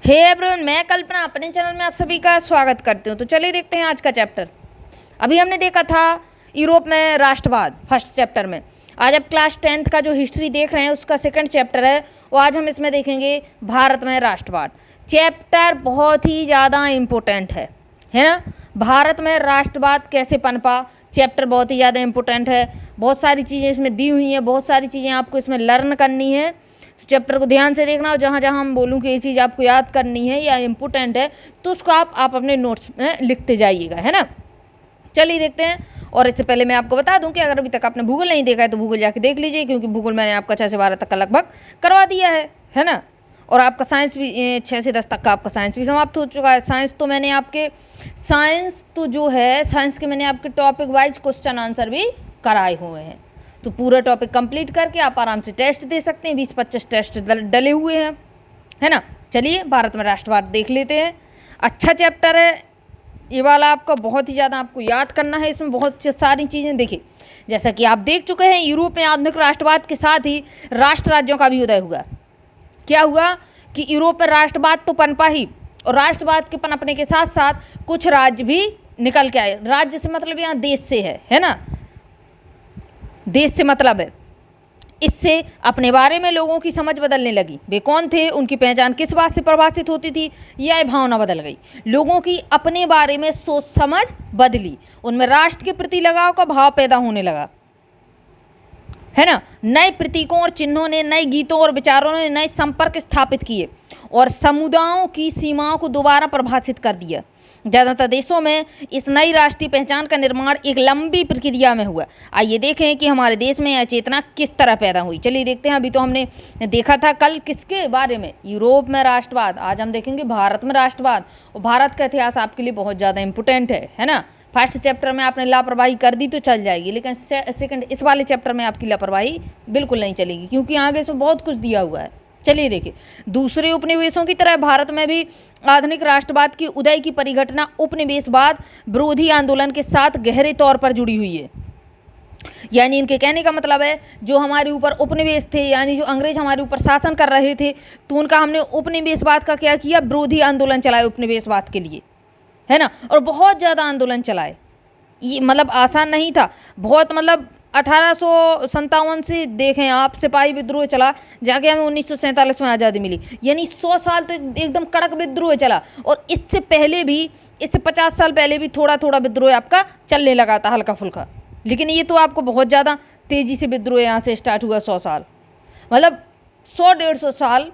Hey everyone, मैं कल्पना अपने channel में आप सभी का स्वागत करती हूँ। तो चलिए देखते हैं आज का चैप्टर। अभी हमने देखा था यूरोप में राष्ट्रवाद फर्स्ट चैप्टर में। आज अब क्लास 10th का जो हिस्ट्री देख रहे हैं उसका सेकंड चैप्टर है, वो आज हम इसमें देखेंगे भारत में राष्ट्रवाद। चैप्टर बहुत ही ज़्यादा इम्पोर्टेंट है ना। भारत में राष्ट्रवाद कैसे पनपा, चैप्टर बहुत ही ज़्यादा इम्पोर्टेंट है। बहुत सारी चीज़ें इसमें दी हुई हैं, बहुत सारी चीज़ें आपको इसमें लर्न करनी है। चैप्टर को ध्यान से देखना और जहाँ जहाँ हम बोलूँ कि ये चीज़ आपको याद करनी है या इम्पोर्टेंट है तो उसको आप अपने नोट्स में लिखते जाइएगा, है ना। चलिए देखते हैं। और इससे पहले मैं आपको बता दूं कि अगर अभी तक आपने भूगोल नहीं देखा है तो भूगोल जाके देख लीजिए, क्योंकि भूगोल मैंने आपका 6 से 12 तक का लगभग करवा दिया है ना। और आपका साइंस भी 6 से 10 तक का आपका साइंस भी समाप्त हो चुका है। साइंस तो मैंने आपके साइंस के मैंने आपके टॉपिक वाइज क्वेश्चन आंसर भी कराए हुए हैं। तो पूरा टॉपिक कंप्लीट करके आप आराम से टेस्ट दे सकते हैं। 20-25 टेस्ट डले हुए हैं, है ना। चलिए भारत में राष्ट्रवाद देख लेते हैं। अच्छा चैप्टर है ये वाला, आपका बहुत ही ज़्यादा आपको याद करना है। इसमें बहुत सारी चीज़ें देखिए, जैसा कि आप देख चुके हैं यूरोप में आधुनिक राष्ट्रवाद के साथ ही राष्ट्र राज्यों का भी उदय हुआ। क्या हुआ कि यूरोप में राष्ट्रवाद तो पनपा ही, और राष्ट्रवाद के पनपने के साथ साथ कुछ राज्य भी निकल के आए। राज्य से मतलब यहाँ देश से है ना, देश से मतलब है। इससे अपने बारे में लोगों की समझ बदलने लगी। वे कौन थे, उनकी पहचान किस बात से प्रभावित होती थी, यह भावना बदल गई। लोगों की अपने बारे में सोच समझ बदली, उनमें राष्ट्र के प्रति लगाव का भाव पैदा होने लगा, है ना। नए प्रतीकों और चिन्हों ने, नए गीतों और विचारों ने नए संपर्क स्थापित किए और समुदायों की सीमाओं को दोबारा परिभाषित कर दिया। ज़्यादातर देशों में इस नई राष्ट्रीय पहचान का निर्माण एक लंबी प्रक्रिया में हुआ। आइए देखें कि हमारे देश में यह चेतना किस तरह पैदा हुई। चलिए देखते हैं। अभी तो हमने देखा था कल किसके बारे में, यूरोप में राष्ट्रवाद। आज हम देखेंगे भारत में राष्ट्रवाद। और भारत का इतिहास आपके लिए बहुत ज़्यादा इंपॉर्टेंट है ना। फर्स्ट चैप्टर में आपने लापरवाही कर दी तो चल जाएगी, लेकिन सेकंड इस वाले चैप्टर में आपकी लापरवाही बिल्कुल नहीं चलेगी, क्योंकि आगे इसमें बहुत कुछ दिया हुआ है। चलिए देखिए, दूसरे उपनिवेशों की तरह भारत में भी आधुनिक राष्ट्रवाद की उदय की परिघटना उपनिवेशवाद विरोधी आंदोलन के साथ गहरे तौर पर जुड़ी हुई है। यानी इनके कहने का मतलब है, जो हमारे ऊपर उपनिवेश थे, यानी जो अंग्रेज हमारे ऊपर शासन कर रहे थे, तो उनका हमने उपनिवेशवाद का क्या किया, विरोधी आंदोलन चलाए उपनिवेशवाद के लिए, है ना। और बहुत ज़्यादा आंदोलन चलाए। ये मतलब आसान नहीं था, बहुत मतलब 1857 से देखें आप सिपाही विद्रोह चला, जाके हमें 1947 में आज़ादी मिली। यानी 100 साल तो एकदम कड़क विद्रोह चला। और इससे पहले भी, इससे 50 साल पहले भी थोड़ा थोड़ा विद्रोह आपका चलने लगा था, हल्का फुल्का। लेकिन ये तो आपको बहुत ज़्यादा तेज़ी से विद्रोह यहाँ से स्टार्ट हुआ। 100 साल मतलब 100-150 साल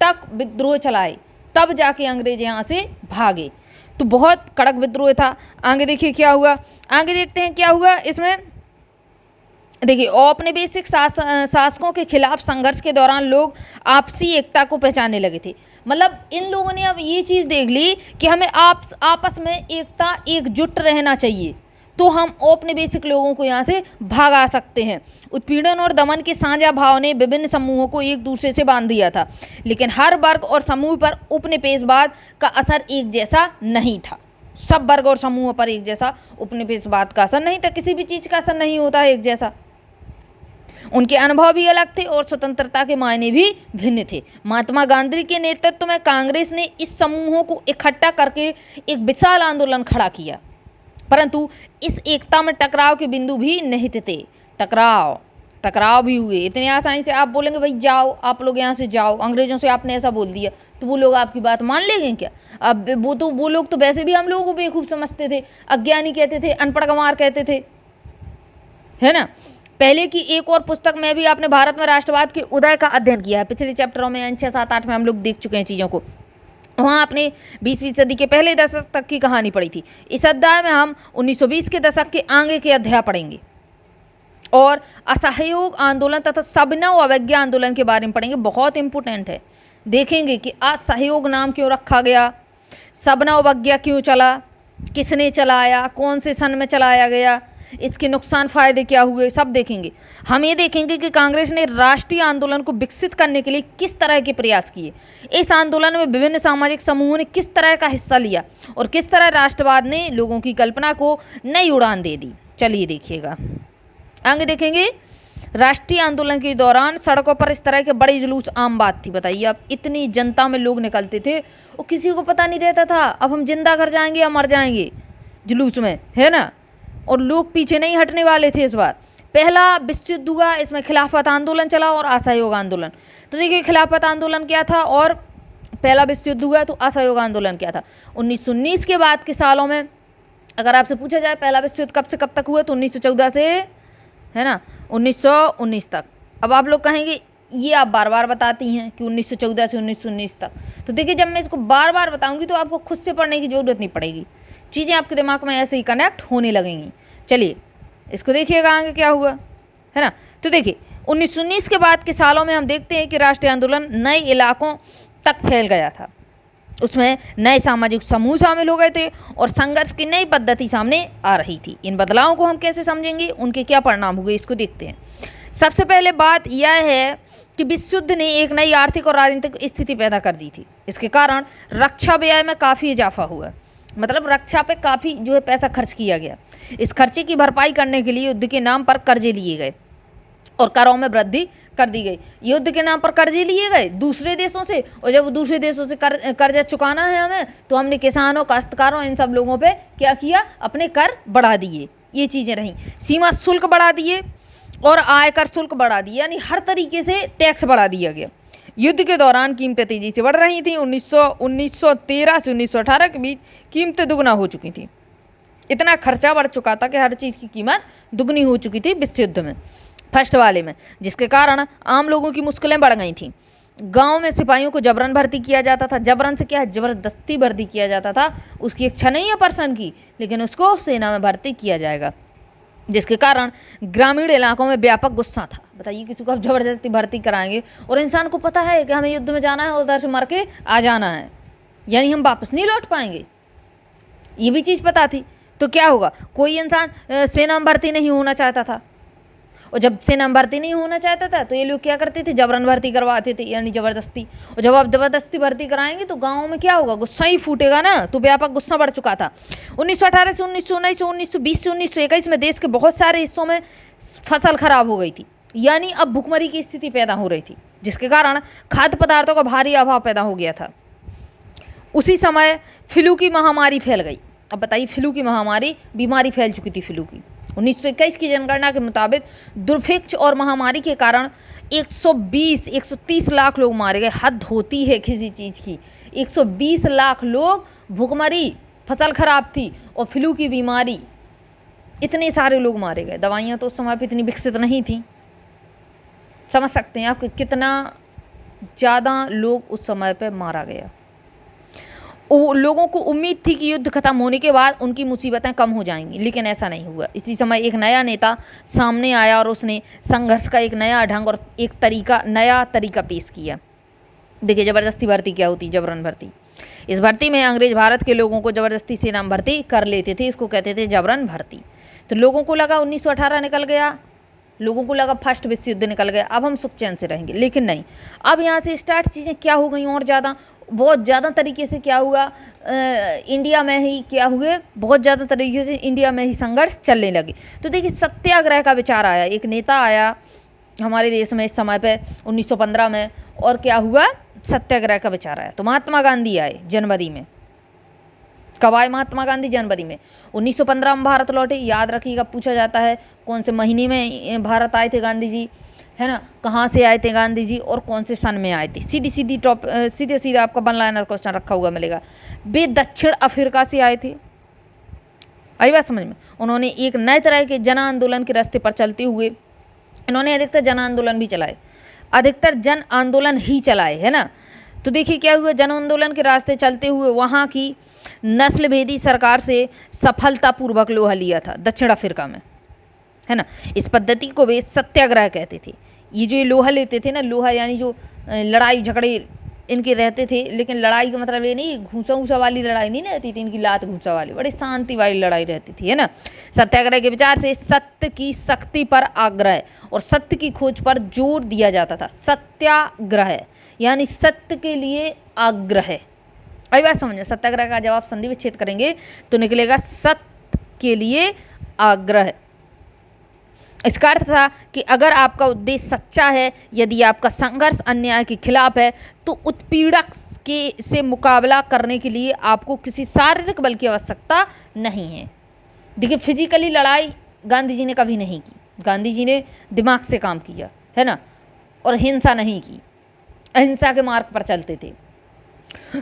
तक विद्रोह चलाए, तब जाके अंग्रेज यहाँ से भागे। तो बहुत कड़क विद्रोह था। आगे देखिए क्या हुआ, आगे देखते हैं क्या हुआ इसमें। देखिए, औपनिवेशिक शासकों के खिलाफ संघर्ष के दौरान लोग आपसी एकता को पहचानने लगे थे। मतलब इन लोगों ने अब ये चीज़ देख ली कि हमें आपस में एकता, एकजुट रहना चाहिए, तो हम औपनिवेशिक लोगों को यहाँ से भगा सकते हैं। उत्पीड़न और दमन के साझा भाव ने विभिन्न समूहों को एक दूसरे से बांध दिया था, लेकिन हर वर्ग और समूह पर उपनिवेशवाद का असर एक जैसा नहीं था। सब वर्ग और समूहों पर एक जैसा उपनिवेशवाद का असर नहीं था। किसी भी चीज़ का असर नहीं होता है एक जैसा। उनके अनुभव भी अलग थे और स्वतंत्रता के मायने भी भिन्न थे। महात्मा गांधी के नेतृत्व में कांग्रेस ने इस समूहों को इकट्ठा करके एक विशाल आंदोलन खड़ा किया, परंतु इस एकता में टकराव के बिंदु भी निहित थे। टकराव भी हुए। इतनी आसानी से आप बोलेंगे भाई जाओ, आप लोग यहाँ से जाओ, अंग्रेजों से आपने ऐसा बोल दिया, तो वो लोग आपकी बात मान लेंगे क्या? अब वो लोग तो वैसे भी हम लोगों को बेवकूफ़ समझते थे, अज्ञानी कहते थे, अनपढ़ गंवार कहते थे, है ना। पहले की एक और पुस्तक में भी आपने भारत में राष्ट्रवाद के उदय का अध्ययन किया है। पिछले चैप्टरों में 6, 7, 8 में हम लोग देख चुके हैं चीज़ों को। वहाँ आपने 20वीं सदी के पहले दशक तक की कहानी पढ़ी थी। इस अध्याय में हम 1920 के दशक के आगे के अध्याय पढ़ेंगे और असहयोग आंदोलन तथा सविनय अवज्ञा आंदोलन के बारे में पढ़ेंगे। बहुत इंपॉर्टेंट है। देखेंगे कि असहयोग नाम क्यों रखा गया, सविनय अवज्ञा क्यों चला, किसने चलाया, कौन से सन में चलाया गया, इसके नुकसान फ़ायदे क्या हुए, सब देखेंगे। हम ये देखेंगे कि कांग्रेस ने राष्ट्रीय आंदोलन को विकसित करने के लिए किस तरह के प्रयास किए, इस आंदोलन में विभिन्न सामाजिक समूहों ने किस तरह का हिस्सा लिया और किस तरह राष्ट्रवाद ने लोगों की कल्पना को नई उड़ान दे दी। चलिए देखिएगा, आगे देखेंगे। राष्ट्रीय आंदोलन के दौरान सड़कों पर इस तरह के बड़े जुलूस आम बात थी। बताइए आप, इतनी जनता में लोग निकलते थे और किसी को पता नहीं रहता था अब हम जिंदा घर जाएंगे या मर जाएंगे जुलूस में, है ना। और लोग पीछे नहीं हटने वाले थे इस बार। पहला विश्व युद्ध हुआ, इसमें खिलाफत आंदोलन चला और असहयोग आंदोलन। तो देखिए खिलाफत आंदोलन क्या था और पहला विश्व युद्ध हुआ तो असहयोग आंदोलन क्या था। 1919 के बाद के सालों में अगर आपसे पूछा जाए पहला विश्व युद्ध कब से कब तक हुआ तो 1914 से, है ना, 1919 तक। अब आप लोग कहेंगे ये आप बार बार बताती हैं कि 1914 से 1919 तक। तो देखिए जब मैं इसको बार बार बताऊंगी तो आपको खुद से पढ़ने की ज़रूरत नहीं पड़ेगी, चीज़ें आपके दिमाग में ऐसे ही कनेक्ट होने लगेंगी। चलिए इसको देखिएगा आगे क्या हुआ, है ना। तो देखिए 1919 के बाद के सालों में हम देखते हैं कि राष्ट्रीय आंदोलन नए इलाकों तक फैल गया था। उसमें नए सामाजिक समूह शामिल हो गए थे और संघर्ष की नई पद्धति सामने आ रही थी। इन बदलावों को हम कैसे समझेंगे, उनके क्या परिणाम हुए, इसको देखते हैं। सबसे पहले बात यह है कि विश्व युद्ध ने एक नई आर्थिक और राजनीतिक स्थिति पैदा कर दी थी। इसके कारण रक्षा व्यय में काफ़ी इजाफा हुआ, मतलब रक्षा पे काफ़ी जो है पैसा खर्च किया गया। इस खर्चे की भरपाई करने के लिए युद्ध के नाम पर कर्जे लिए गए और करों में वृद्धि कर दी गई। युद्ध के नाम पर कर्जे लिए गए दूसरे देशों से, और जब दूसरे देशों से कर्जा चुकाना है हमें तो हमने किसानों, काश्तकारों, इन सब लोगों पे क्या किया, अपने कर बढ़ा दिए। ये चीज़ें रहीं। सीमा शुल्क बढ़ा दिए और आयकर शुल्क बढ़ा दिए, यानी हर तरीके से टैक्स बढ़ा दिया गया। युद्ध के दौरान कीमतें तेजी से बढ़ रही थीं। 1913 से 1918 के बीच कीमतें दुगना हो चुकी थी। इतना खर्चा बढ़ चुका था कि हर चीज़ की कीमत दुगनी हो चुकी थी विश्व युद्ध में, फर्स्ट वाले में, जिसके कारण आम लोगों की मुश्किलें बढ़ गई थीं। गांव में सिपाहियों को जबरन भर्ती किया जाता था। जबरन से क्या है, ज़बरदस्ती भर्ती किया जाता था। उसकी इच्छा नहीं है पर्सन की, लेकिन उसको सेना में भर्ती किया जाएगा, जिसके कारण ग्रामीण इलाकों में व्यापक गुस्सा था। बताइए किसी को आप ज़बरदस्ती भर्ती कराएंगे और इंसान को पता है कि हमें युद्ध में जाना है, उधर से मर के आ जाना है, यानी हम वापस नहीं लौट पाएंगे, ये भी चीज़ पता थी। तो क्या होगा, कोई इंसान सेना में भर्ती नहीं होना चाहता था, और जब सेना में भर्ती नहीं होना चाहता था तो ये लोग क्या करते थे, जबरन भर्ती करवाते थे, यानी ज़बरदस्ती। और जब आप ज़बरदस्ती भर्ती कराएंगे तो गाँव में क्या होगा, गुस्सा ही फूटेगा ना। तो व्यापक गुस्सा बढ़ चुका था। 1918 से 1919 से 1920 से 1921 में देश के बहुत सारे हिस्सों में फसल खराब हो गई थी, यानी अब भुखमरी की स्थिति पैदा हो रही थी, जिसके कारण खाद्य पदार्थों का भारी अभाव पैदा हो गया था। उसी समय फ्लू की महामारी फैल गई। अब बताइए, फ्लू की महामारी, बीमारी फैल चुकी थी फ्लू की। 1921 की जनगणना के मुताबिक दुर्भिक्ष और महामारी के कारण 130 लाख लोग मारे गए। हद होती है किसी चीज़ की। 120 लाख लोग, भुखमरी, फसल खराब थी और फ्लू की बीमारी, इतने सारे लोग मारे गए। दवाइयाँ तो उस समय पर इतनी विकसित नहीं थी। समझ सकते हैं आप कितना ज़्यादा लोग उस समय पर मारा गया। लोगों को उम्मीद थी कि युद्ध खत्म होने के बाद उनकी मुसीबतें कम हो जाएंगी, लेकिन ऐसा नहीं हुआ। इसी समय एक नया नेता सामने आया और उसने संघर्ष का एक नया ढंग और एक नया तरीका पेश किया। देखिए ज़बरदस्ती भर्ती क्या होती, जबरन भर्ती। इस भर्ती में अंग्रेज भारत के लोगों को ज़बरदस्ती सेना में भर्ती कर लेते थे, इसको कहते थे जबरन भर्ती। तो लोगों को लगा 1918 निकल गया, लोगों को लगा फर्स्ट विश्व युद्ध निकल गया, अब हम सुख चैन से रहेंगे, लेकिन नहीं। अब यहाँ से स्टार्ट चीज़ें क्या हो गई और ज़्यादा, बहुत ज़्यादा तरीके से क्या हुआ, इंडिया में ही क्या हुए, बहुत ज़्यादा तरीके से इंडिया में ही संघर्ष चलने लगे। तो देखिए सत्याग्रह का विचार आया, एक नेता आया हमारे देश में इस समय पे 1915 में, और क्या हुआ, सत्याग्रह का विचार आया। तो महात्मा गांधी आए जनवरी में। कब आए महात्मा गांधी? जनवरी में। 1915 में भारत लौटे। याद रखिएगा, पूछा जाता है कौन से महीने में भारत आए थे गांधी जी, है ना, कहाँ से आए थे गांधी जी और कौन से सन में आए थे। सीधे सीधे आपका वन लाइनर क्वेश्चन रखा हुआ मिलेगा। वे दक्षिण अफ्रीका से आए थे। आई बात समझ में? उन्होंने एक नए तरह के जन आंदोलन के रास्ते पर चलते हुए इन्होंने अधिकतर जन आंदोलन भी चलाए, अधिकतर जन आंदोलन ही चलाए, है ना। तो देखिए क्या हुआ, जन आंदोलन के रास्ते चलते हुए वहाँ की नस्ल भेदी सरकार से सफलतापूर्वक लोहा लिया था दक्षिण अफ्रीका में, है ना। इस पद्धति को वे सत्याग्रह कहते थे। ये जो लोहा लेते थे ना, लोहा यानी जो लड़ाई झगड़े इनके रहते थे, लेकिन लड़ाई का मतलब ये नहीं घूसा घूसा वाली लड़ाई नहीं रहती थी इनकी, लात घूसा वाली, बड़ी शांति वाली लड़ाई रहती थी, है ना। सत्याग्रह के विचार से सत्य की शक्ति पर आग्रह और सत्य की खोज पर जोर दिया जाता था। सत्याग्रह यानी सत्य के लिए आग्रह। अभी बात समझो, सत्याग्रह का जब आप संधि विच्छेद करेंगे तो निकलेगा सत्य के लिए आग्रह। इसका अर्थ था कि अगर आपका उद्देश्य सच्चा है, यदि आपका संघर्ष अन्याय के खिलाफ है, तो उत्पीड़क के से मुकाबला करने के लिए आपको किसी शारीरिक बल की आवश्यकता नहीं है। देखिए, फिजिकली लड़ाई गांधी जी ने कभी नहीं की, गांधी जी ने दिमाग से काम किया, है ना, और हिंसा नहीं की, अहिंसा के मार्ग पर चलते थे।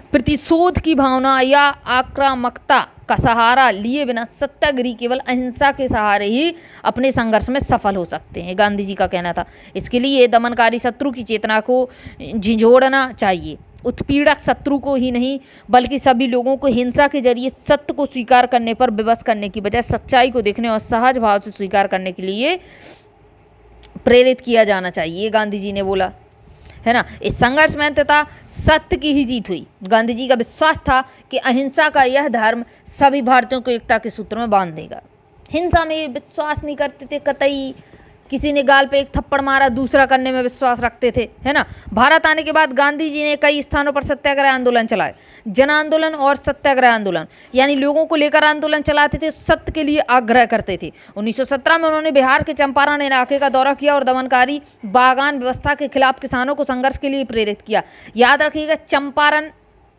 प्रतिशोध की भावना या आक्रामकता का सहारा लिए बिना सत्याग्रही केवल अहिंसा के सहारे ही अपने संघर्ष में सफल हो सकते हैं, गांधी जी का कहना था। इसके लिए दमनकारी शत्रु की चेतना को झिझोड़ना चाहिए। उत्पीड़क शत्रु को ही नहीं बल्कि सभी लोगों को हिंसा के जरिए सत्य को स्वीकार करने पर विवश करने की बजाय सच्चाई को देखने और सहज भाव से स्वीकार करने के लिए प्रेरित किया जाना चाहिए, गांधी जी ने बोला, है ना। इस संघर्ष में अंततः सत्य की ही जीत हुई। गांधी जी का विश्वास था कि अहिंसा का यह धर्म सभी भारतीयों को एकता के सूत्र में बांध देगा। हिंसा में विश्वास नहीं करते थे कतई, किसी ने गाल पे एक थप्पड़ मारा दूसरा करने में विश्वास रखते थे, है ना। भारत आने के बाद गांधी जी ने कई स्थानों पर सत्याग्रह आंदोलन चलाए। जन आंदोलन और सत्याग्रह आंदोलन, यानी लोगों को लेकर आंदोलन चलाते थे, सत्य के लिए आग्रह करते थे। 1917 में उन्होंने बिहार के चंपारण इलाके का दौरा किया और दमनकारी बागान व्यवस्था के खिलाफ किसानों को संघर्ष के लिए प्रेरित किया। याद रखिएगा, चंपारण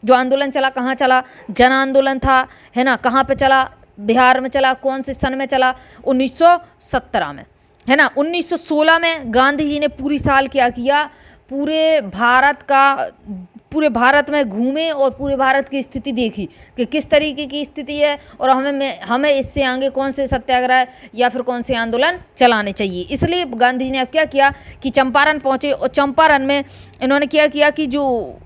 जो आंदोलन चला कहाँ चला, जन आंदोलन था, है ना, कहाँ पे चला, बिहार में चला, कौन से सन में चला, 1917 में, है ना। 1916 में गांधी जी ने पूरी साल क्या किया, पूरे भारत में घूमे और पूरे भारत की स्थिति देखी कि किस तरीके की स्थिति है और हमें इससे आगे कौन से सत्याग्रह या फिर कौन से आंदोलन चलाने चाहिए। इसलिए गांधी जी ने अब क्या किया कि चंपारण पहुँचे और चंपारण में इन्होंने क्या किया कि जो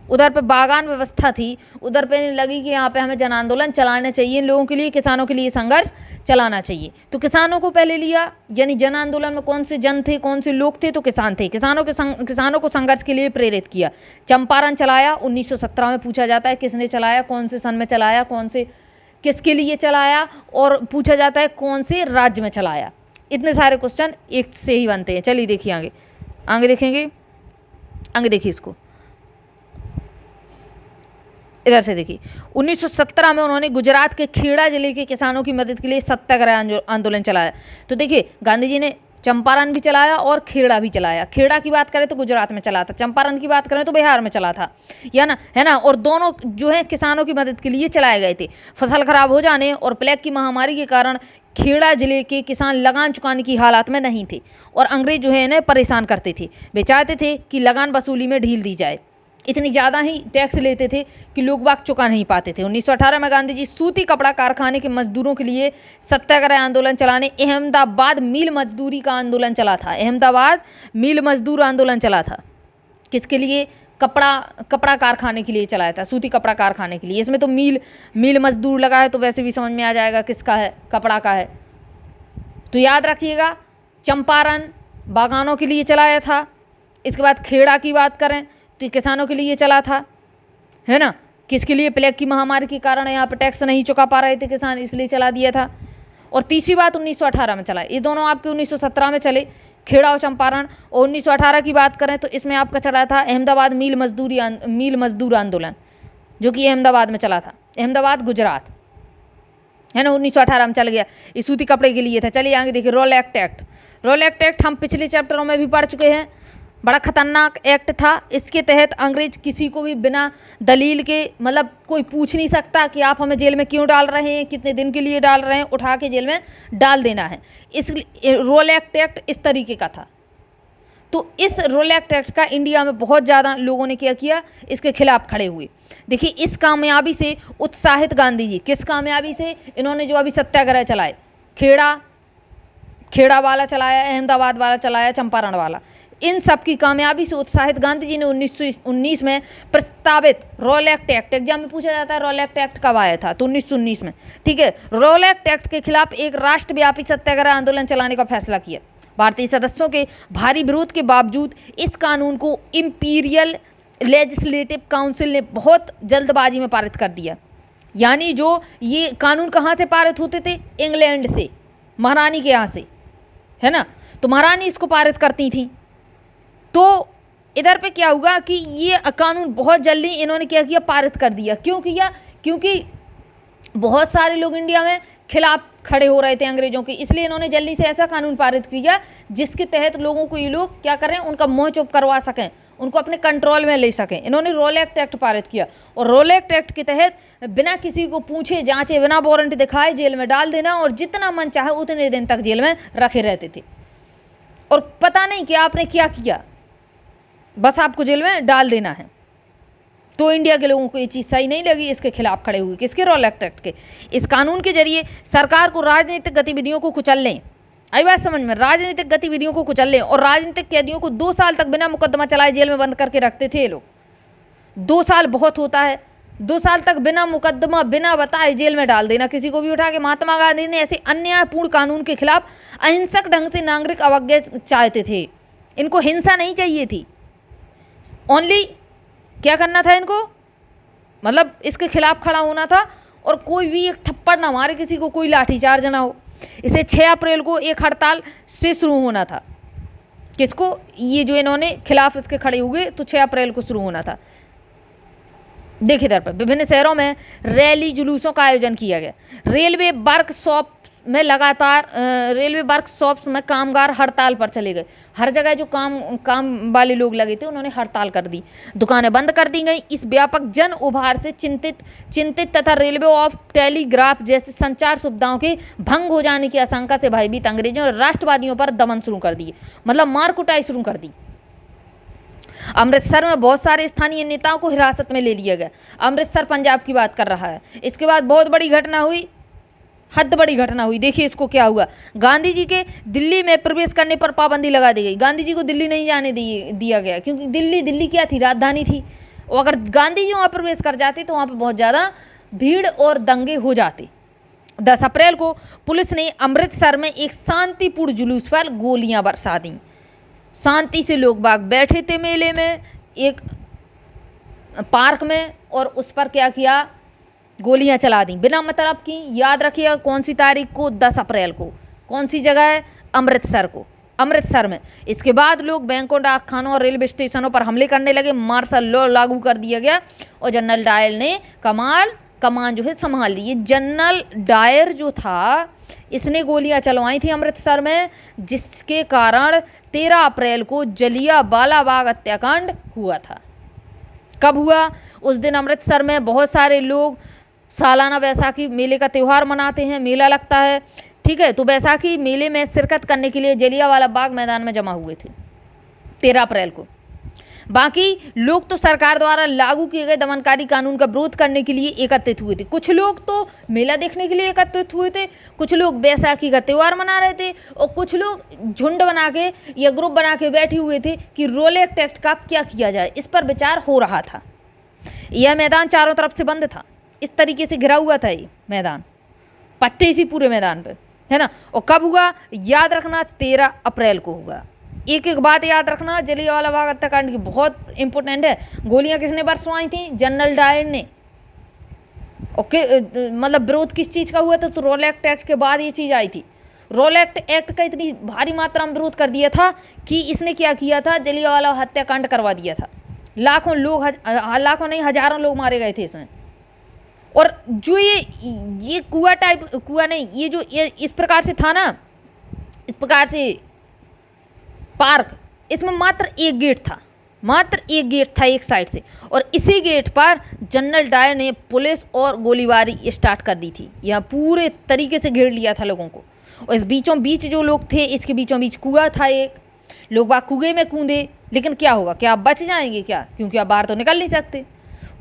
उधर पे बागान व्यवस्था थी उधर पे लगी कि यहाँ पे हमें जन आंदोलन चलाना चाहिए, लोगों के लिए, किसानों के लिए संघर्ष चलाना चाहिए। तो किसानों को पहले लिया, यानी जन आंदोलन में कौन से जन थे, कौन से लोग थे, तो किसान थे। किसानों को संघर्ष के लिए प्रेरित किया। चंपारण चलाया 1917 में, पूछा जाता है किसने चलाया, कौन से सन में चलाया, किसके लिए चलाया, और पूछा जाता है कौन से राज्य में चलाया। इतने सारे क्वेश्चन एक से ही बनते हैं। चलिए देखिए आगे देखेंगे, आगे देखिए इसको, इधर से देखिए। 1917 में उन्होंने गुजरात के खेड़ा जिले के किसानों की मदद के लिए सत्याग्रह आंदोलन चलाया। तो देखिए, गांधी जी ने चंपारण भी चलाया और खेड़ा भी चलाया। खेड़ा की बात करें तो गुजरात में चला था, चंपारण की बात करें तो बिहार में चला था, है ना। और दोनों जो है किसानों की मदद के लिए चलाए गए थे। फसल खराब हो जाने और प्लेग की महामारी के कारण खेड़ा जिले के किसान लगान चुकाने की हालात में नहीं थे और अंग्रेज जो है इन्हें परेशान करते थे। वे चाहते थे कि लगान वसूली में ढील दी जाए। इतनी ज़्यादा ही टैक्स लेते थे कि लोग बाग चुका नहीं पाते थे। 1918 में गांधी जी सूती कपड़ा कारखाने के मजदूरों के लिए सत्याग्रह आंदोलन चलाने अहमदाबाद मिल मजदूरी का आंदोलन चला था। अहमदाबाद मिल मजदूर आंदोलन चला था। किसके लिए? कपड़ा कारखाने के लिए चलाया था, सूती कपड़ा कारखाने के लिए। इसमें तो मिल मजदूर लगा है तो वैसे भी समझ में आ जाएगा किसका है, कपड़ा का है। तो याद रखिएगा, चंपारण बागानों के लिए चलाया था। इसके बाद खेड़ा की बात करें तो किसानों के लिए चला था, है ना। किसके लिए? प्लेग की महामारी के कारण यहाँ पर टैक्स नहीं चुका पा रहे थे किसान, इसलिए चला दिया था। और तीसरी बात 1918 में चला। ये दोनों आपके 1917 में चले, खेड़ा और चंपारण। और 1918 की बात करें तो इसमें आपका चला था अहमदाबाद मिल मजदूर आंदोलन, जो कि अहमदाबाद में चला था, अहमदाबाद गुजरात, है ना। 1918 में चल गया। ये सूती कपड़े के लिए था। चलिए आगे देखिए, रॉलेट एक्ट हम पिछले चैप्टरों में भी पढ़ चुके हैं। बड़ा खतरनाक एक्ट था। इसके तहत अंग्रेज किसी को भी बिना दलील के, मतलब कोई पूछ नहीं सकता कि आप हमें जेल में क्यों डाल रहे हैं, कितने दिन के लिए डाल रहे हैं, उठा के जेल में डाल देना है। इस रॉलेट एक्ट इस तरीके का था। तो इस रॉलेट एक्ट का इंडिया में बहुत ज़्यादा लोगों ने क्या किया, इसके खिलाफ खड़े हुए। देखिए, इस कामयाबी से उत्साहित गांधी जी, किस कामयाबी से? इन्होंने जो अभी सत्याग्रह चलाए, खेड़ा वाला चलाया, अहमदाबाद वाला चलाया, चंपारण वाला, इन सब की कामयाबी से उत्साहित गांधी जी ने 1919 में प्रस्तावित रॉलेट एक्ट, एग्जाम में पूछा जाता है रॉलेट एक्ट कब आया था, तो 1919 में, ठीक है। रॉलेट एक्ट के खिलाफ एक राष्ट्रव्यापी सत्याग्रह आंदोलन चलाने का फैसला किया। भारतीय सदस्यों के भारी विरोध के बावजूद इस कानून को इंपीरियल लेजिस्लेटिव काउंसिल ने बहुत जल्दबाजी में पारित कर दिया। यानी जो ये कानून कहाँ से पारित होते थे? इंग्लैंड से, महारानी के यहाँ से, है ना। तो महारानी इसको पारित करती थी। तो इधर पे क्या हुआ कि ये कानून बहुत जल्दी इन्होंने क्या किया, पारित कर दिया। क्यों किया? क्योंकि बहुत सारे लोग इंडिया में खिलाफ खड़े हो रहे थे अंग्रेजों के, इसलिए इन्होंने जल्दी से ऐसा कानून पारित किया जिसके तहत लोगों को ये लोग क्या करें, उनका मुँह चुप करवा सकें, उनको अपने कंट्रोल में ले सकें। इन्होंने रोलेक्ट एक्ट पारित किया और रोलेक्ट एक्ट के तहत बिना किसी को पूछे जांचे, बिना वारंट दिखाए जेल में डाल देना और जितना मन चाहे उतने दिन तक जेल में रखे रहते थे। और पता नहीं कि आपने क्या किया, बस आपको जेल में डाल देना है। तो इंडिया के लोगों को ये चीज़ सही नहीं लगी, इसके खिलाफ खड़े हुए। किसके? रोलेक्ट एक्ट के। इस कानून के जरिए सरकार को राजनीतिक गतिविधियों को कुचलने, आई बात समझ में, राजनीतिक गतिविधियों को कुचलने और राजनीतिक कैदियों को 2 साल तक बिना मुकदमा चलाए जेल में बंद करके रखते थे ये लोग। 2 साल बहुत होता है, 2 साल तक बिना मुकदमा बिना बताए जेल में डाल देना किसी को भी उठा के। महात्मा गांधी ने ऐसे अन्यायपूर्ण कानून के खिलाफ अहिंसक ढंग से नागरिक अवज्ञा चाहते थे। इनको हिंसा नहीं चाहिए थी, ओनली क्या करना था इनको, मतलब इसके खिलाफ खड़ा होना था और कोई भी एक थप्पड़ ना मारे किसी को, कोई लाठीचार्ज ना हो। इसे 6 अप्रैल को एक हड़ताल से शुरू होना था। किसको? ये जो इन्होंने खिलाफ इसके खड़े हुए तो 6 अप्रैल को शुरू होना था। देखिए इधर पर विभिन्न शहरों में रैली जुलूसों का आयोजन किया गया। रेलवे वर्कशॉप्स में कामगार हड़ताल पर चले गए। हर जगह जो काम वाले लोग लगे थे उन्होंने हड़ताल कर दी, दुकानें बंद कर दी गई। इस व्यापक जन उभार से चिंतित तथा रेलवे और टेलीग्राफ जैसे संचार सुविधाओं के भंग हो जाने की आशंका से भयभीत अंग्रेजों और राष्ट्रवादियों पर दमन शुरू कर दिए, मतलब मार कुटाई शुरू कर दी। अमृतसर में बहुत सारे स्थानीय नेताओं को हिरासत में ले लिया गया। अमृतसर पंजाब की बात कर रहा है। इसके बाद बहुत बड़ी घटना हुई, हद बड़ी घटना हुई। देखिए इसको क्या हुआ। गांधी जी के दिल्ली में प्रवेश करने पर पाबंदी लगा दी गई। गांधी जी को दिल्ली नहीं जाने दिया गया, क्योंकि दिल्ली क्या थी, राजधानी थी। और अगर गांधी जी वहाँ प्रवेश कर जाते तो वहाँ पर बहुत ज़्यादा भीड़ और दंगे हो जाते। 10 अप्रैल को पुलिस ने अमृतसर में एक शांतिपूर्ण जुलूस पर गोलियाँ बरसा दी। शांति से लोग बाग बैठे थे मेले में, एक पार्क में, और उस पर क्या किया, गोलियां चला दी बिना मतलब की। याद रखिएगा कौन सी तारीख को, 10 अप्रैल को। कौन सी जगह है? अमृतसर को, अमृतसर में। इसके बाद लोग बैंकों, डाकखानों और रेलवे स्टेशनों पर हमले करने लगे। मार्शल लॉ लागू कर दिया गया और जनरल डायर ने कमान जो है संभाल ली। ये जनरल डायर जो था इसने गोलियां चलवाई थी अमृतसर में, जिसके कारण 13 अप्रैल को जलियांवाला बाग हत्याकांड हुआ था। कब हुआ? उस दिन अमृतसर में बहुत सारे लोग सालाना बैसाखी मेले का त्यौहार मनाते हैं, मेला लगता है, ठीक है। तो बैसाखी मेले में शिरकत करने के लिए जलियांवाला बाग मैदान में जमा हुए थे 13 अप्रैल को। बाकी लोग तो सरकार द्वारा लागू किए गए दमनकारी कानून का विरोध करने के लिए एकत्रित हुए थे। कुछ लोग तो मेला देखने के लिए एकत्रित हुए थे, कुछ लोग बैसाखी का त्यौहार मना रहे थे, और कुछ लोग झुंड बना के या ग्रुप बना के बैठे हुए थे कि रोलेक्ट एक्ट का क्या किया जाए, इस पर विचार हो रहा था। यह मैदान चारों तरफ से बंद था, इस तरीके से घिरा हुआ था। ये मैदान पट्टी थी पूरे मैदान पे, है ना। और कब हुआ? याद रखना 13 अप्रैल को होगा। एक एक बात याद रखना, जलियांवाला बाग हत्याकांड की बहुत इंपॉर्टेंट है। गोलियां किसने बरसवाई थी? जनरल डायर ने। ओके, मतलब विरोध किस चीज़ का हुआ था? तो रोलेक्ट एक्ट के बाद ये चीज़ आई थी। रोलेक्ट एक्ट का इतनी भारी मात्रा में विरोध कर दिया था कि इसने क्या किया था, जलियांवाला हत्याकांड करवा दिया था। लाखों लोग, लाखों नहीं हजारों लोग मारे गए थे इसमें। और जो ये कुआ नहीं, ये जो ये इस प्रकार से था ना, इस प्रकार से पार्क, इसमें मात्र एक गेट था, मात्र एक गेट था एक साइड से, और इसी गेट पर जनरल डायर ने पुलिस और गोलीबारी स्टार्ट कर दी थी। यहाँ पूरे तरीके से घेर लिया था लोगों को। और इस बीचों बीच जो लोग थे, इसके बीचों बीच कुआं था एक, लोग बाग कुएं में कूदे। लेकिन क्या होगा, क्या आप बच जाएंगे क्या? क्योंकि आप बाहर तो निकल नहीं सकते।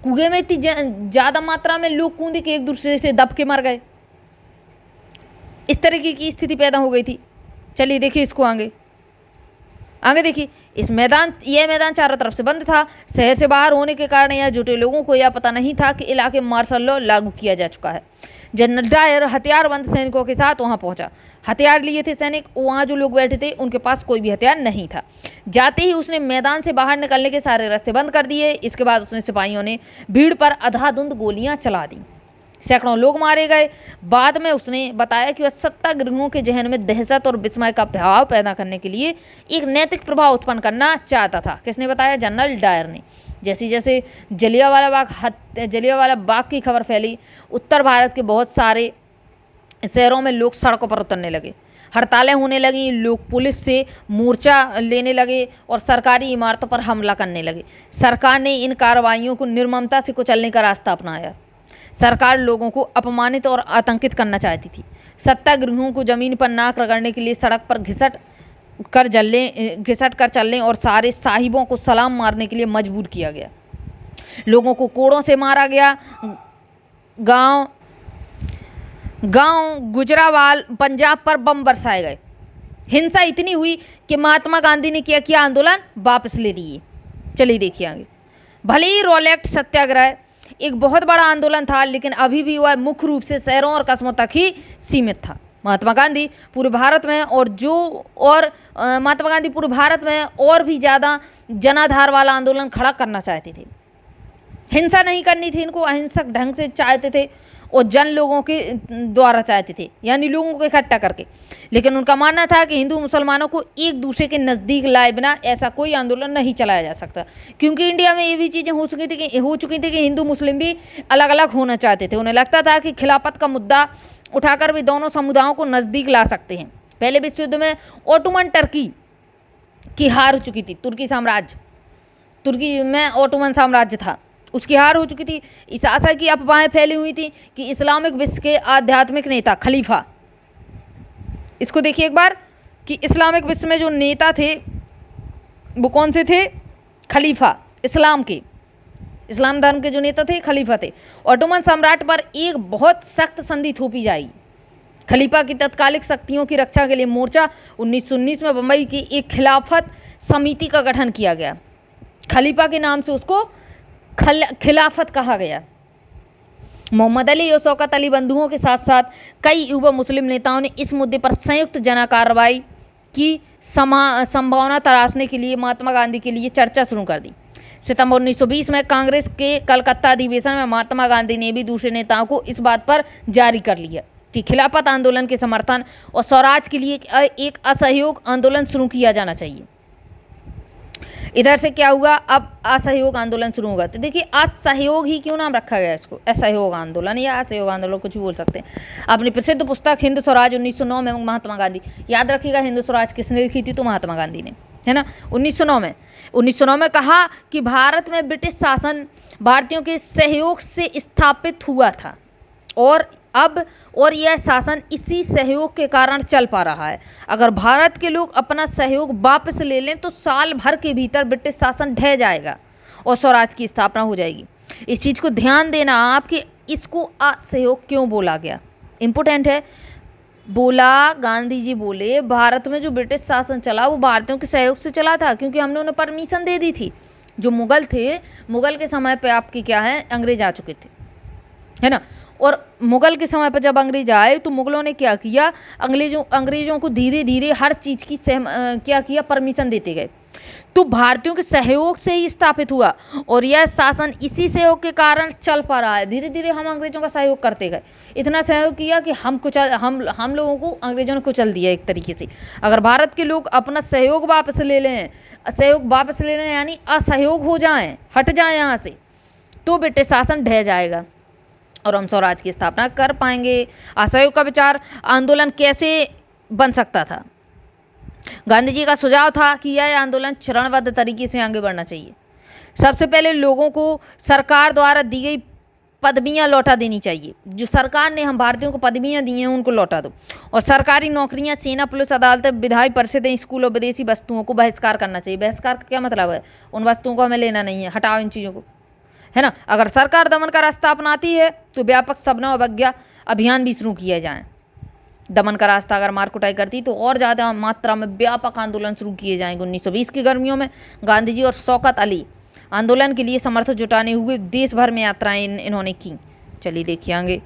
कुएं में इतनी ज़्यादा मात्रा में लोग कूदे कि एक दूसरे से दब के मर गए। इस तरीके की स्थिति पैदा हो गई थी। चलिए देखिए इसको आगे देखिए। यह मैदान चारों तरफ से बंद था। शहर से बाहर होने के कारण यह जुटे लोगों को यह पता नहीं था कि इलाके में मार्शल लॉ लागू किया जा चुका है। जनरल डायर हथियारबंद सैनिकों के साथ वहां पहुंचा। हथियार लिए थे सैनिक, वहाँ जो लोग बैठे थे उनके पास कोई भी हथियार नहीं था। जाते ही उसने मैदान से बाहर निकलने के सारे रास्ते बंद कर दिए। इसके बाद उसने सिपाहियों ने भीड़ पर अंधाधुंध गोलियां चला दी। सैकड़ों लोग मारे गए। बाद में उसने बताया कि वह सत्याग्रहियों के जहन में दहशत और विस्मय का भाव पैदा करने के लिए एक नैतिक प्रभाव उत्पन्न करना चाहता था। किसने बताया? जनरल डायर ने। जैसे जैसे जलियांवाला बाग की खबर फैली, उत्तर भारत के बहुत सारे शहरों में लोग सड़कों पर उतरने लगे, हड़तालें होने लगीं, लोग पुलिस से मोर्चा लेने लगे और सरकारी इमारतों पर हमला करने लगे। सरकार ने इन कार्रवाइयों को निर्ममता से कुचलने का रास्ता अपनाया। सरकार लोगों को अपमानित और आतंकित करना चाहती थी। सत्याग्रहियों को जमीन पर नाक रगड़ने के लिए सड़क पर घिसट कर चलने और सारे साहिबों को सलाम मारने के लिए मजबूर किया गया। लोगों को कोड़ों से मारा गया। गांव गुजरावाल पंजाब पर बम बरसाए गए। हिंसा इतनी हुई कि महात्मा गांधी ने किया आंदोलन वापस ले लिए। चलिए देखिए आगे। भले ही रोलेक्ट सत्याग्रह एक बहुत बड़ा आंदोलन था, लेकिन अभी भी वह मुख्य रूप से शहरों और कस्बों तक ही सीमित था। महात्मा गांधी पूरे भारत में और भी ज़्यादा जनाधार वाला आंदोलन खड़ा करना चाहते थे। हिंसा नहीं करनी थी इनको, अहिंसक ढंग से चाहते थे और जन लोगों के द्वारा चाहते थे, यानी लोगों को इकट्ठा करके। लेकिन उनका मानना था कि हिंदू मुसलमानों को एक दूसरे के नज़दीक लाए बिना ऐसा कोई आंदोलन नहीं चलाया जा सकता, क्योंकि इंडिया में ये भी चीज़ें हो चुकी थी कि हिंदू मुस्लिम भी अलग अलग होना चाहते थे। उन्हें लगता था कि खिलाफत का मुद्दा उठाकर भी दोनों समुदायों को नज़दीक ला सकते हैं। पहले विश्व युद्ध में ओटोमन टर्की की हार हो चुकी थी। तुर्की में ओटोमन साम्राज्य था, उसकी हार हो चुकी थी। इस आशा की अफवाहें फैली हुई थी कि इस्लामिक विश्व के आध्यात्मिक नेता खलीफा, इसको देखिए एक बार, कि इस्लामिक विश्व में जो नेता थे वो कौन से थे? खलीफा, इस्लाम धर्म के जो नेता थे खलीफा थे। ओटोमन सम्राट पर एक बहुत सख्त संधि थोपी जाएगी। खलीफा की तत्कालिक शक्तियों की रक्षा के लिए मोर्चा 1919 में बम्बई की एक खिलाफत समिति का गठन किया गया। खलीफा के नाम से उसको खिलाफत कहा गया। मोहम्मद अली और शौकत अली बंधुओं के साथ साथ कई युवा मुस्लिम नेताओं ने इस मुद्दे पर संयुक्त जन कार्रवाई की संभावना तराशने के लिए महात्मा गांधी के लिए चर्चा शुरू कर दी। सितंबर 1920 में कांग्रेस के कलकत्ता अधिवेशन में महात्मा गांधी ने भी दूसरे नेताओं को इस बात पर जारी कर लिया कि खिलाफत आंदोलन के समर्थन और स्वराज के लिए एक असहयोग आंदोलन शुरू किया जाना चाहिए। इधर से क्या हुआ, अब असहयोग आंदोलन शुरू होगा। तो देखिए असहयोग ही क्यों नाम रखा गया इसको, असहयोग आंदोलन या असहयोग आंदोलन कुछ भी बोल सकते हैं। अपनी प्रसिद्ध पुस्तक हिंद स्वराज 1909 में महात्मा गांधी, याद रखिएगा हिंद स्वराज किसने लिखी थी? तो महात्मा गांधी ने, है ना, 1909 में कहा कि भारत में ब्रिटिश शासन भारतीयों के सहयोग से स्थापित हुआ था और यह शासन इसी सहयोग के कारण चल पा रहा है। अगर भारत के लोग अपना सहयोग वापस ले लें तो साल भर के भीतर ब्रिटिश शासन ढह जाएगा और स्वराज की स्थापना हो जाएगी। इस चीज़ को ध्यान देना आप कि इसको असहयोग क्यों बोला गया, इम्पोर्टेंट है। गांधी जी बोले भारत में जो ब्रिटिश शासन चला वो भारतीयों के सहयोग से चला था, क्योंकि हमने उन्हें परमिशन दे दी थी। जो मुगल थे, मुगल के समय पे आपके क्या है, अंग्रेज आ चुके थे, है ना। और मुगल के समय पर जब अंग्रेज आए तो मुगलों ने क्या किया, अंग्रेजों को धीरे धीरे हर चीज़ की क्या किया, परमिशन देते गए। तो भारतीयों के सहयोग से ही स्थापित हुआ और यह शासन इसी सहयोग के कारण चल पा रहा है। धीरे धीरे हम अंग्रेजों का सहयोग करते गए, इतना सहयोग किया कि हम लोगों को अंग्रेजों ने कुचल दिया एक तरीके से। अगर भारत के लोग अपना सहयोग वापस ले लें यानी असहयोग हो जाएं, हट जाएं यहाँ से, तो ब्रिटिश शासन ढह जाएगा और हम स्वराज की स्थापना कर पाएंगे। असहयोग का विचार आंदोलन कैसे बन सकता था? गांधी जी का सुझाव था कि यह आंदोलन चरणबद्ध तरीके से आगे बढ़ना चाहिए। सबसे पहले लोगों को सरकार द्वारा दी गई पदवियां लौटा देनी चाहिए। जो सरकार ने हम भारतीयों को पदवियां दी हैं उनको लौटा दो। और सरकारी नौकरियां, सेना, पुलिस, अदालतें, विधायी परिषदें, स्कूल और विदेशी वस्तुओं को बहिष्कार करना चाहिए। बहिष्कार का क्या मतलब है? उन वस्तुओं को हमें लेना नहीं है, हटाओ इन चीज़ों को, है ना। अगर सरकार दमन का रास्ता अपनाती है तो व्यापक सबना अवज्ञा अभियान भी शुरू किए जाएं। दमन का रास्ता अगर मार कुटाई करती तो और ज़्यादा मात्रा में व्यापक आंदोलन शुरू किए जाएंगे। 1920 की गर्मियों में गांधी जी और शौकत अली आंदोलन के लिए समर्थन जुटाने हुए देश भर में यात्राएं इन्होंने की। चलिए देखिए आगे।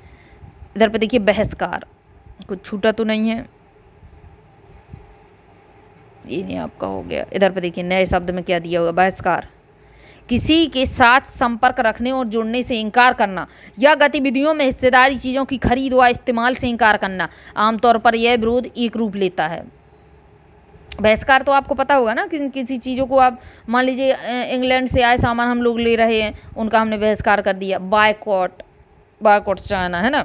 इधर पे देखिए बहिष्कार, कुछ छूटा तो नहीं है, ये नहीं आपका हो गया। इधर पे देखिए नए शब्द में क्या दिया हुआ, बहिष्कार, किसी के साथ संपर्क रखने और जुड़ने से इनकार करना या गतिविधियों में हिस्सेदारी, चीज़ों की खरीद व इस्तेमाल से इनकार करना। आमतौर पर यह विरोध एक रूप लेता है। बहिष्कार तो आपको पता होगा ना, किसी चीज़ों को आप मान लीजिए इंग्लैंड से आए सामान हम लोग ले रहे हैं, उनका हमने बहिष्कार कर दिया। बायकॉट चाइना, है ना।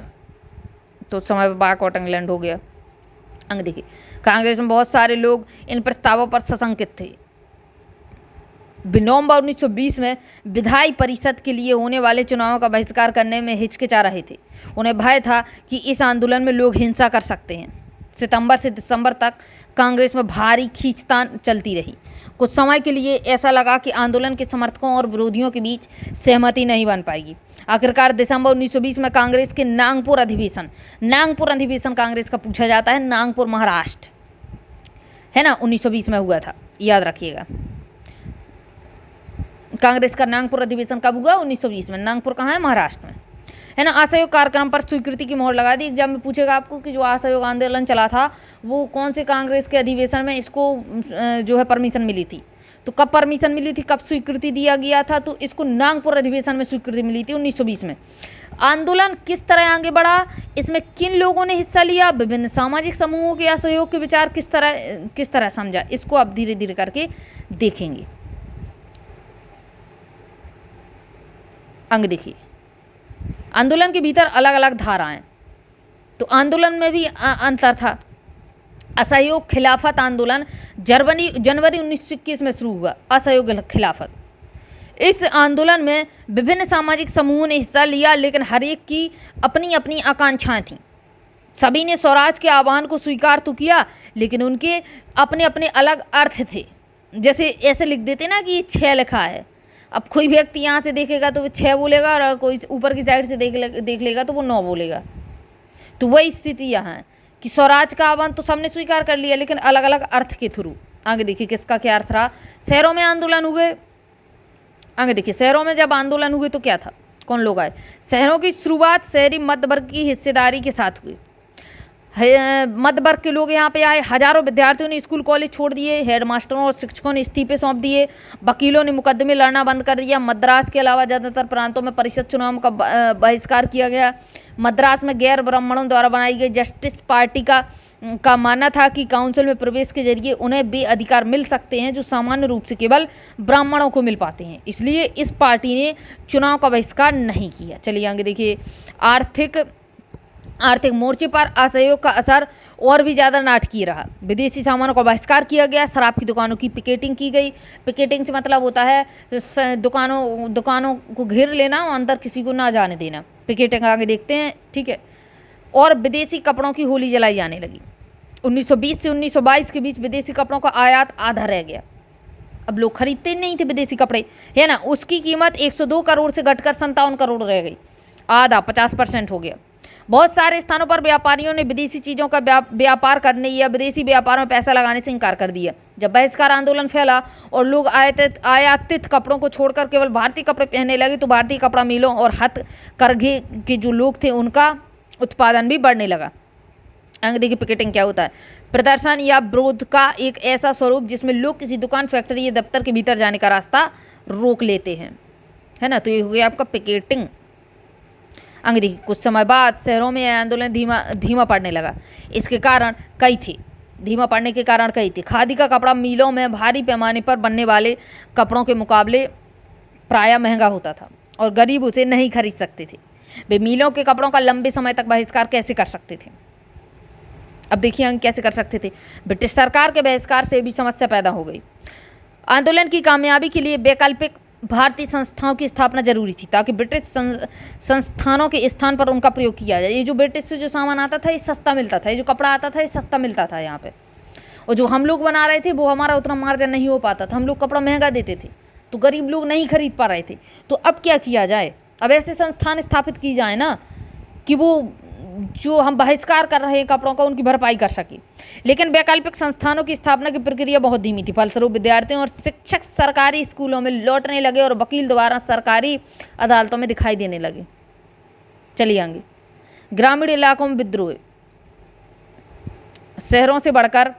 तो उस समय बायकॉट इंग्लैंड हो गया। अंग देखिए, कांग्रेस में बहुत सारे लोग इन प्रस्तावों पर सशंकित थे। नवंबर 1920 में विधायी परिषद के लिए होने वाले चुनावों का बहिष्कार करने में हिचकिचा रहे थे। उन्हें भय था कि इस आंदोलन में लोग हिंसा कर सकते हैं। सितंबर से दिसंबर तक कांग्रेस में भारी खींचतान चलती रही। कुछ समय के लिए ऐसा लगा कि आंदोलन के समर्थकों और विरोधियों के बीच सहमति नहीं बन पाएगी। आखिरकार दिसंबर 1920 में कांग्रेस के नागपुर अधिवेशन कांग्रेस का पूछा जाता है, नागपुर महाराष्ट्र, है ना, 1920 में हुआ था, याद रखिएगा। कांग्रेस का नागपुर अधिवेशन कब हुआ? 1920 में। नागपुर कहाँ है? महाराष्ट्र में, है ना। असहयोग कार्यक्रम पर स्वीकृति की मोहर लगा दी। एग्जाम में पूछेगा आपको कि जो असहयोग आंदोलन चला था वो कौन से कांग्रेस के अधिवेशन में इसको जो है परमिशन मिली थी, तो कब परमिशन मिली थी, कब स्वीकृति दिया गया था, तो इसको नागपुर अधिवेशन में स्वीकृति मिली थी 1920 में। आंदोलन किस तरह आगे बढ़ा, इसमें किन लोगों ने हिस्सा लिया, विभिन्न सामाजिक समूहों के असहयोग के विचार किस तरह समझा, इसको आप धीरे धीरे करके देखेंगे। अंग देखिए, आंदोलन के भीतर अलग अलग धाराएं, तो आंदोलन में भी अंतर था। असहयोग खिलाफत आंदोलन जनवरी 1921 में शुरू हुआ। असहयोग खिलाफत, इस आंदोलन में विभिन्न सामाजिक समूहों ने हिस्सा लिया, लेकिन हर एक की अपनी अपनी आकांक्षाएं थीं। सभी ने स्वराज के आह्वान को स्वीकार तो किया, लेकिन उनके अपने अपने अलग अर्थ थे। जैसे ऐसे लिख देते ना कि 6 लिखा है, अब कोई व्यक्ति यहाँ से देखेगा तो वो 6 बोलेगा, और कोई ऊपर की साइड से देख लेगा तो वो 9 बोलेगा। तो वही स्थिति यहाँ है कि स्वराज का आह्वान तो सबने स्वीकार कर लिया, लेकिन अलग अलग अर्थ के थ्रू। आगे देखिए किसका क्या अर्थ रहा। शहरों में आंदोलन हुए। आगे देखिए, शहरों में जब आंदोलन हुए तो क्या था, कौन लोग आए। शहरों की शुरुआत शहरी मध्य वर्ग की हिस्सेदारी के साथ हुई। मध्य वर्ग के लोग यहाँ पे आए। हजारों विद्यार्थियों ने स्कूल कॉलेज छोड़ दिए। हेडमास्टरों और शिक्षकों ने इस्तीफे सौंप दिए। वकीलों ने मुकदमे लड़ना बंद कर दिया। मद्रास के अलावा ज़्यादातर प्रांतों में परिषद चुनाव का बहिष्कार किया गया। मद्रास में गैर ब्राह्मणों द्वारा बनाई गई जस्टिस पार्टी का मानना था कि काउंसिल में प्रवेश के जरिए उन्हें वे अधिकार मिल सकते हैं जो सामान्य रूप से केवल ब्राह्मणों को मिल पाते हैं। इसलिए इस पार्टी ने चुनाव का बहिष्कार नहीं किया। चलिए आगे देखिए, आर्थिक मोर्चे पर असहयोग का असर और भी ज़्यादा नाटकीय रहा। विदेशी सामानों का बहिष्कार किया गया। शराब की दुकानों की पिकेटिंग की गई। पिकेटिंग से मतलब होता है दुकानों को घेर लेना और अंदर किसी को ना जाने देना। पिकेटिंग आगे देखते हैं, ठीक है। और विदेशी कपड़ों की होली जलाई जाने लगी। 1920 से 1922 के बीच विदेशी कपड़ों का आयात आधा रह गया। अब लोग खरीदते नहीं थे विदेशी कपड़े, है ना। उसकी कीमत 102 करोड़ से घटकर 57 करोड़ रह गई। आधा 50% हो गया। बहुत सारे स्थानों पर व्यापारियों ने विदेशी चीज़ों का व्यापार करने या विदेशी व्यापार में पैसा लगाने से इनकार कर दिया। जब बहिष्कार आंदोलन फैला और लोग आयातित कपड़ों को छोड़कर केवल भारतीय कपड़े पहनने लगे, तो भारतीय कपड़ा मिलों और हथकरघे के जो लोग थे उनका उत्पादन भी बढ़ने लगा। आगे देखिए, पिकेटिंग क्या होता है। प्रदर्शन या विरोध का एक ऐसा स्वरूप जिसमें लोग किसी दुकान, फैक्ट्री या दफ्तर के भीतर जाने का रास्ता रोक लेते हैं, है ना। तो ये हो गया आपका पिकेटिंग। आगे देखिए, कुछ समय बाद शहरों में आंदोलन धीमा पड़ने लगा। इसके कारण कई थे। धीमा पड़ने के कारण कई थे। खादी का कपड़ा मिलों में भारी पैमाने पर बनने वाले कपड़ों के मुकाबले प्रायः महंगा होता था और गरीब उसे नहीं खरीद सकते थे। वे मिलों के कपड़ों का लंबे समय तक बहिष्कार कैसे कर सकते थे। अब देखिए हम कैसे कर सकते थे। ब्रिटिश सरकार के बहिष्कार से भी समस्या पैदा हो गई। आंदोलन की कामयाबी के लिए वैकल्पिक भारतीय संस्थाओं की स्थापना जरूरी थी, ताकि ब्रिटिश संस्थानों के स्थान पर उनका प्रयोग किया जाए। ये जो ब्रिटिश से जो सामान आता था ये सस्ता मिलता था, ये जो कपड़ा आता था ये सस्ता मिलता था यहाँ पे, और जो हम लोग बना रहे थे वो हमारा उतना मार्जिन नहीं हो पाता था। हम लोग कपड़ा महंगा देते थे तो गरीब लोग नहीं खरीद पा रहे थे। तो अब क्या किया जाए, अब ऐसे संस्थान स्थापित की जाए ना कि वो जो हम बहिष्कार कर रहे हैं कपड़ों का उनकी भरपाई कर सके। लेकिन वैकल्पिक संस्थानों की स्थापना की प्रक्रिया बहुत धीमी थी। फलस्वरूप विद्यार्थियों और शिक्षक सरकारी स्कूलों में लौटने लगे और वकील द्वारा सरकारी अदालतों में दिखाई देने लगे। चलिए आगे, ग्रामीण इलाकों में विद्रोह। शहरों से बढ़कर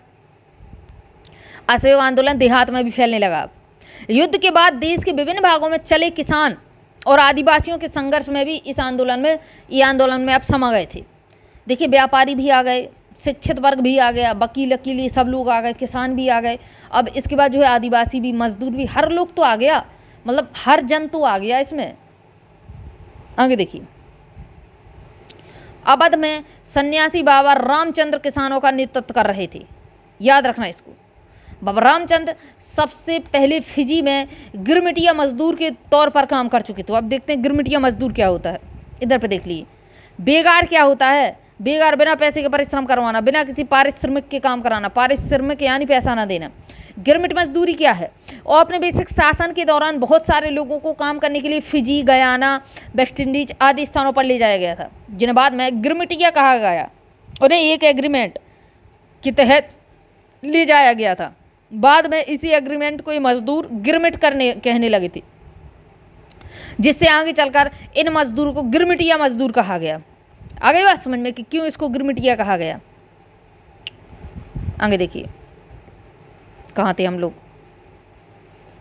असहयोग आंदोलन देहात में भी फैलने लगा। युद्ध के बाद देश के विभिन्न भागों में चले किसान और आदिवासियों के संघर्ष में भी ये आंदोलन में अब समा गए थे। देखिए, व्यापारी भी आ गए, शिक्षित वर्ग भी आ गया, वकील ये सब लोग आ गए, किसान भी आ गए। अब इसके बाद जो है आदिवासी भी, मजदूर भी, हर लोग तो आ गया, मतलब हर जन तो आ गया इसमें। आगे देखिए, अवध में सन्यासी बाबा रामचंद्र किसानों का नेतृत्व कर रहे थे। याद रखना इसको। बाबा रामचंद्र सबसे पहले फिजी में गिरमिटिया मजदूर के तौर पर काम कर चुके थे। अब देखते हैं गिरमिटिया मजदूर क्या होता है। इधर पे देख लीजिए, बेगार क्या होता है। बेगार बिना पैसे के परिश्रम करवाना, बिना किसी पारिश्रमिक के काम कराना, पारिश्रमिक यानी पैसा ना देना। गिरमिट मजदूरी क्या है। औपनिवेशिक शासन के दौरान बहुत सारे लोगों को काम करने के लिए फिजी, गयाना, वेस्ट इंडीज आदि स्थानों पर ले जाया गया था, जिन्हें बाद में गिरमिटिया कहा गया। उन्हें एक एग्रीमेंट के तहत ले जाया गया था। बाद में इसी एग्रीमेंट को ये मजदूर गिरमिट करने कहने लगे थे, जिससे आगे चलकर इन मजदूरों को गिरमिटिया मजदूर कहा गया। आगे बात समझ में कि क्यों इसको गिरमिटिया कहा गया। आगे देखिए कहाँ थे हम लोग।